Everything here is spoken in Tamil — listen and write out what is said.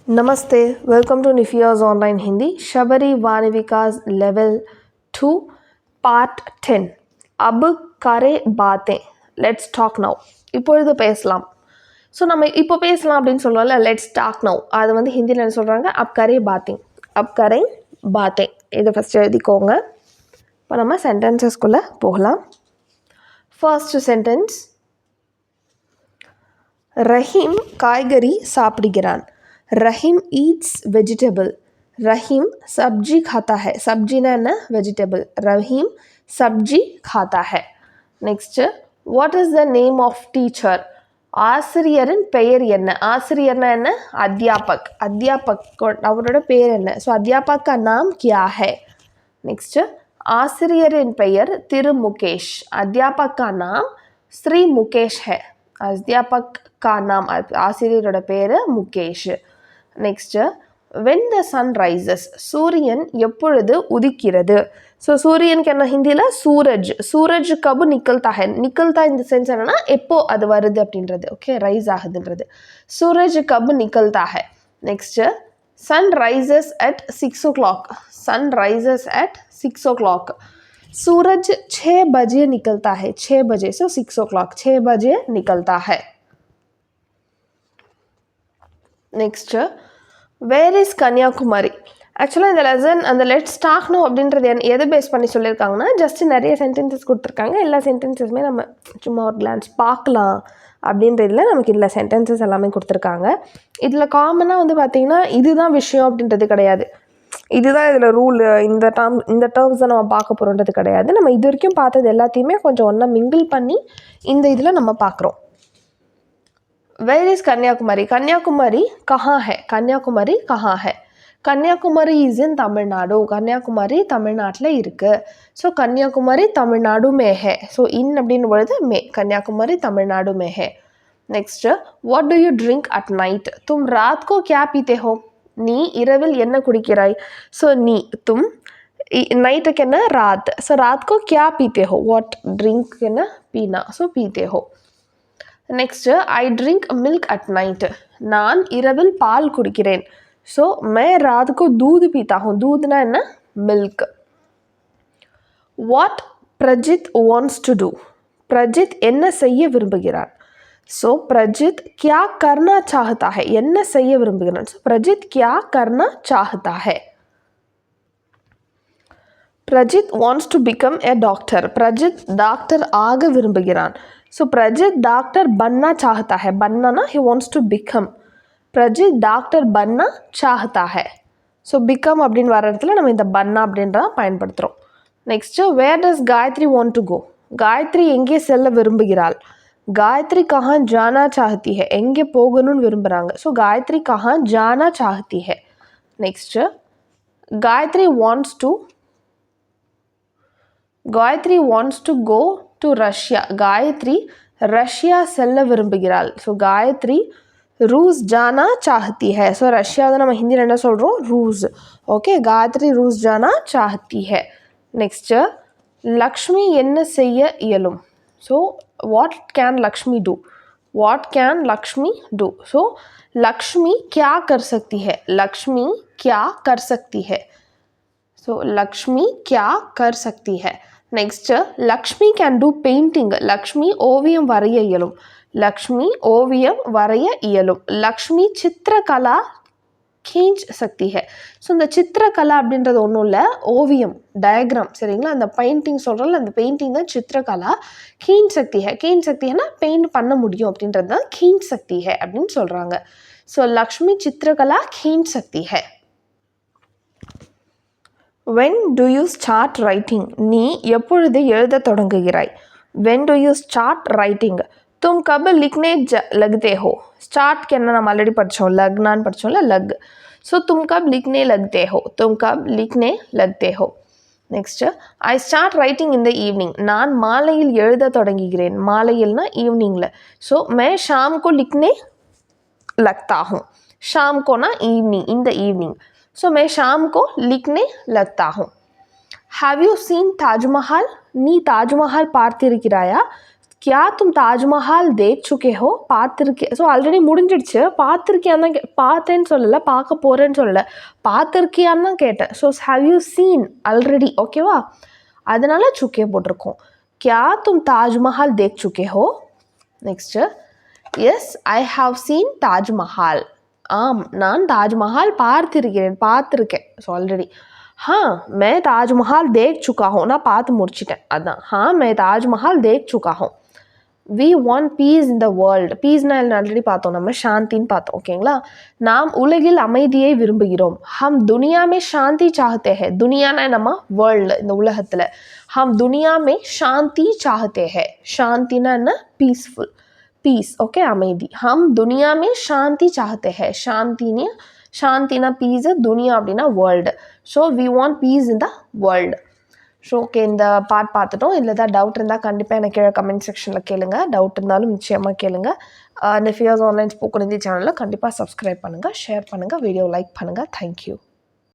Namaste, welcome to Nifia's Online Hindi, Shabari Vanivika's Level 2, Part 10. Ab kare baatein. Let's talk now. இப்பொழுது பேசலாம். ஸோ நம்ம இப்போ பேசலாம் அப்படின்னு சொல்லுவோம்ல, லெட்ஸ் டாக் நவ். அது வந்து ஹிந்தியில் என்ன சொல்கிறாங்க, அப் கரே பாத்தேன். அப் கரே பாத்தேன். இதை ஃபஸ்ட் எழுதிக்கோங்க. இப்போ நம்ம சென்டென்சஸ்குள்ளே போகலாம். ஃபர்ஸ்ட் சென்டென்ஸ், ரஹீம் காய்கறி சாப்பிடுகிறான். रहीम ईट्स वेजिटेबल. रहीम सब्जी खाता है. सब्जी ना ना वेजिटेबल. रहीम सब्जी खाता है. Next, what is the name of teacher? ஆசிரியரின் பெயர் என்ன? ஆசிரியர்னா என்ன? அத்தியாபக். அத்தியாபக் அவரோட பேர் என்ன? ஸோ அத்தியாபக் का नाम क्या है? नेक्स्ट, ஆசிரியரின் பெயர் திரு முகேஷ். அத்தியாபக் का नाम श्री मुकेश है. அத்தியாபக் का नाम ஆசிரியரோட பேர் Mukesh. Next, when the sun rises. சூரியன் எப்பொழுது உதிக்கிறது? ஸோ சூரியனுக்கு என்ன ஹிந்தியில் சூரஜ். சூரஜ் கபு நிக்கல்தா ஹை. நிக்கல்தா இந்த சென்ஸ் என்னன்னா எப்போ அது வருது அப்படின்றது. ஓகே, ரைஸ் ஆகுதுன்றது. சூரஜ் கபு நிக்கல்தா ஹை. Next, sun rises at 6 o'clock. Sun rises at 6 o'clock. सूरज 6 बजे निकलता है. 6 बजे. सो 6 o'clock. 6 बजे निकलता है. Next, where is Kanyakumari? ஆக்சுவலாக இந்த லெசன் அந்த லெட்ஸ் டாக் நோ அப்படின்றது எதை பேஸ் பண்ணி சொல்லியிருக்காங்கன்னா, ஜஸ்ட் நிறைய சென்டென்சஸ் கொடுத்துருக்காங்க. எல்லா சென்டென்சஸுமே நம்ம சும்மா ஒரு கிளான்ஸ் பார்க்கலாம் அப்படின்றதுல நமக்கு இதில் சென்டென்சஸ் எல்லாமே கொடுத்துருக்காங்க. இதில் காமனாக வந்து பார்த்திங்கன்னா இதுதான் விஷயம் அப்படின்றது கிடையாது. இதுதான் இதில் ரூல், இந்த டேர்ம்ஸ் தான் நம்ம பார்க்க போகிறோன்றது கிடையாது. நம்ம இது வரைக்கும் பார்த்தது எல்லாத்தையுமே கொஞ்சம் ஒன்றா மிங்கிள் பண்ணி இந்த இதில் நம்ம பார்க்குறோம். Where is Kanyakumari? कन्याकुमारी कहाँ है? कन्याकुमारी कहाँ है? Kanyakumari is in Tamil Nadu. कन्याकुमारी तमिलनाட்டில் இருக்கு. ஸோ कन्याकुमारी तमिलनाडु में है. ஸோ இன் அப்படின்னு பொழுது மே. कन्याकुमारी तमिलनाडु में है. Next, what do you drink at night? तुम रात को क्या पीते हो? நீ இரவில் என்ன குடிக்கிறாய்? ஸோ நீ தும் நைட்டுக்கு என்ன रात. ஸோ रात को क्या पीते हो? व्हाट ड्रिंक என்ன पीना. ஸோ पीते हो. Next, I drink milk at night. நான் இரவில் பால் குடிக்கிறேன். ஸோ मैं रात को दूध पीता हूँ. दूधना என்ன milk. What Prajith wants to do? Prajith என்ன செய்ய விரும்புகிறார்? ஸோ பிரஜித் क्या करना चाहता है. என்ன செய்ய விரும்புகிறான்? ஸோ பிரஜித் क्या करना चाहता है. Prajith wants to become a doctor. Prajith doctor ஆக விரும்புகிறான். ஸோ பிரஜித் டாக்டர் பன்னா சாஹத்தா ஹை. பன்னானா he wants to become. Prajith doctor பன்னா சாஹத்தா ஹை. ஸோ பிகம் அப்படின்னு வர இடத்துல நம்ம இந்த பன்னா அப்படின்றத பயன்படுத்துகிறோம். Next, where does Gayatri want to go? Gayatri எங்கே செல்ல விரும்புகிறாள்? காயத்ரி கஹாं ஜானா சாஹத்தி ஹை. எங்கே போகணும்னு விரும்புகிறாங்க. ஸோ காயத்ரி கஹாं ஜானா சாஹத்தி ஹை. Next, Gayatri wants to go to Russia. Gayatri Russia செல்ல விரும்புகிறாள். ஸோ காயத்ரி ரூஸ் ஜானா சாஹத்தி ஹை. ஸோ ரஷ்யா தான் நம்ம ஹிந்தியில் என்ன சொல்கிறோம்? ரூஸ். ஓகே, காயத்ரி ரூஸ் ஜானா சாஹத்தி ஹை. நெக்ஸ்ட்டு, லக்ஷ்மி என்ன செய்ய இயலும்? So what can Lakshmi do? What can Lakshmi do? So Lakshmi क्या कर सकती है? लक्ष्मी क्या कर सकती है. ஸோ லக்ஷ்மி क्या कर सकती है. Next, Lakshmi can do painting. Lakshmi ஓவியம் வரைய இயலும். லக்ஷ்மி ஓவியம் வரைய இயலும். லக்ஷ்மி சித்திரகலா खींच सकती है. ஸோ இந்த சித்திரகலா அப்படின்றது ஒன்றும் இல்லை, ஓவியம் டயக்ராம். சரிங்களா? அந்த பெயிண்டிங் சொல்கிறோம்ல, அந்த பெயிண்டிங் தான் சித்திரகலா. खींच सकती है. खींच सकती है பெயிண்ட் பண்ண முடியும் அப்படின்றது தான் खींच सकती है அப்படின்னு சொல்கிறாங்க. ஸோ லக்ஷ்மி சித்திரகலா खींच सकती है. when do you start writing? நீ எப்பொழுது எழுத தொடங்குகிறாய்? when do you start writing? तुम कब लिखने लगते हो? स्टार्ट के நம்ம ஆல்ரெடி படித்தோம், லக்னான்னு படித்தோம்ல, லக். ஸோ तुम कब लिखने लगते हो? तुम कब लिखने लगते हो. Next, I start writing in the evening. நான் மாலையில் எழுத தொடங்குகிறேன். மாலையில்னா ஈவினிங்கில். ஸோ मैं शाम को लिखने लगता हूँ. शाम को ना ஈவினிங், இந்த ஈவினிங். ஸோ मैं शाम को लिखने लगता हूँ. Have you seen Taj Mahal? நீ தாஜ்மஹால் பார்த்திருக்கிறாயா? क्या तुम ताजमहल देख चुके हो பார்த்துருக்கே ஸோ ஆல்ரெடி முடிஞ்சிடுச்சு பார்த்துருக்கியான்னு தான் பார்த்தேன்னு சொல்லலை பார்க்க போகிறேன்னு சொல்லலை பார்த்துருக்கியான்னு தான் கேட்டேன் so have you seen already ஓகேவா அதனால சுக்கே போட்டிருக்கோம் क्या तुम ताजमहल देख चुके हो next as I have seen Taj Mahal ஆம் நான் தாஜ்மஹால் பார்த்துருக்கேன் ஸோ ஆல்ரெடி हाँ मैं ताजमहल देख चुका हूँ நான் பார்த்து முடிச்சிட்டேன் அதான் हाँ मैं ताजमहल देख चुका हूँ we want peace in the world பீஸ்னா ஆல்ரெடி பார்த்தோம் நம்ம சாந்தின்னு பார்த்தோம் ஓகேங்களா நாம் உலகில் அமைதியை விரும்புகிறோம் हम दुनिया में शांति चाहते हैं दुनियाனா நம்ம வேர்ல்டு இந்த உலகத்தில் हम दुनिया में शांति चाहते हैं शांतिனா என்ன பீஸ்ஃபுல் पीस ओके அமைதி हम दुनिया में शांति चाहते हैं शांतिना पीस दुनिया அப்படின்னா world so we want peace in the world so okay இந்த பார்ட் பார்த்துட்டோம் இதில் ஏதாவது டவுட் இருந்தால் கண்டிப்பாக எனக்கு கீழே கமெண்ட் செக்ஷனில் கேளுங்க டவுட் இருந்தாலும் நிச்சயமாக கேளுங்க இந்த ஃபியர்ஸ் ஆன்லைன் ஸ்போக்கன் ஹிந்தி சேனலில் கண்டிப்பாக சப்ஸ்கிரைப் பண்ணுங்கள் ஷேர் பண்ணுங்கள் வீடியோ லைக் பண்ணுங்கள் தேங்க்யூ